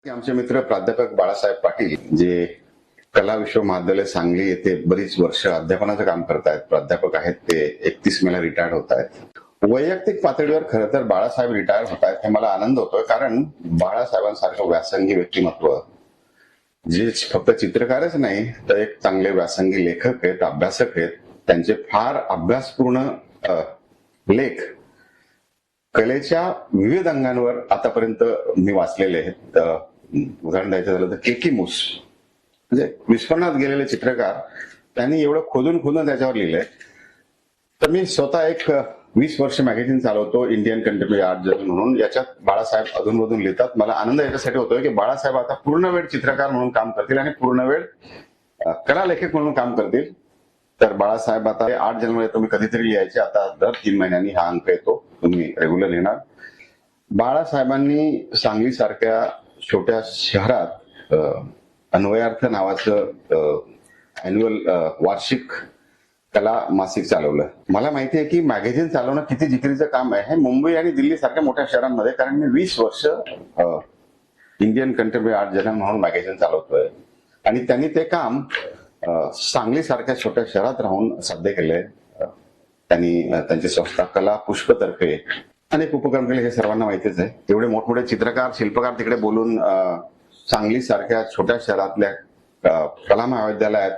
आमचे मित्र प्राध्यापक बाळासाहेब पाटील जे कला विश्व महाविद्यालय सांगली येथे बरीच वर्ष अध्यापनाचं काम करतायत, प्राध्यापक आहेत. ते 31 मेला रिटायर्ड होत आहेत. वैयक्तिक पातळीवर खरं तर बाळासाहेब रिटायर होत आहेत हे मला आनंद होतोय, कारण बाळासाहेबांसारखं व्यासंगी व्यक्तिमत्व जे फक्त चित्रकारच नाही तर एक चांगले व्यासंगी लेखक आहेत, अभ्यासक आहेत. त्यांचे फार अभ्यासपूर्ण लेख कलेच्या विविध अंगांवर आतापर्यंत मी वाचलेले आहेत. उदाहरण द्यायचं झालं तर केकी मूस म्हणजे विस्मरणात गेलेले चित्रकार, त्यांनी एवढं खोदून खोदून त्याच्यावर लिहिलंय. तर मी स्वतः एक 20 वर्ष मॅगझिन चालवतो, इंडियन कंटेम्पररी आर्ट जर्नल म्हणून. याच्यात बाळासाहेब अधूनमधून लिहितात. मला आनंद याच्यासाठी होतोय की बाळासाहेब आता पूर्णवेळ चित्रकार म्हणून काम करतील आणि पूर्णवेळ कला लेखक म्हणून काम करतील. तर बाळासाहेब आता आर्ट जर्नल तुम्ही कधीतरी लिहायचे, आता दर 3 महिन्यांनी हा अंक येतो, तुम्ही रेग्युलर लिहिणार. बाळासाहेबांनी सांगली सारख्या छोट्या शहरात अन्वयार्थ नावाचं अॅन्युअल वार्षिक कला मासिक चालवलं. मला माहिती आहे की मॅगझिन चालवणं किती जिकिरीचं काम आहे हे मुंबई आणि दिल्ली सारख्या मोठ्या शहरांमध्ये, कारण मी 20 वर्ष इंडियन कंटेम्पररी आर्ट जर्नल म्हणून मॅगझिन चालवतोय. आणि त्यांनी ते काम सांगली सारख्या छोट्या शहरात राहून साध्य केलंय. त्यांनी त्यांची संस्था कला पुष्पतर्फे अनेक उपक्रम केले, हे सर्वांना माहितीच आहे. एवढे मोठमोठे चित्रकार शिल्पकार तिकडे बोलून सांगली सारख्या छोट्या शहरातल्या कला महाविद्यालयात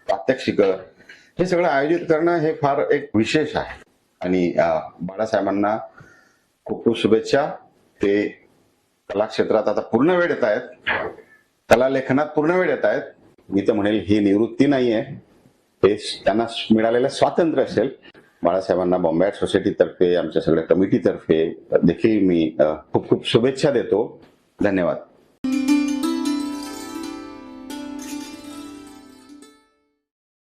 प्रात्यक्षिक हे सगळं आयोजित करणं हे फार एक विशेष आहे. आणि बाळासाहेबांना खूप खूप शुभेच्छा. ते कला क्षेत्रात आता पूर्ण वेळ येत आहेत, कला लेखनात पूर्ण वेळ येत आहेत. मी तर म्हणेल ही निवृत्ती नाहीये, हे त्यांना मिळालेलं स्वातंत्र्य असेल. बाळासाहेबांना बॉम्बे आर्ट सोसायटीतर्फे, आमच्या सगळ्या कमिटीतर्फे देखील मी खूप खूप शुभेच्छा देतो. धन्यवाद.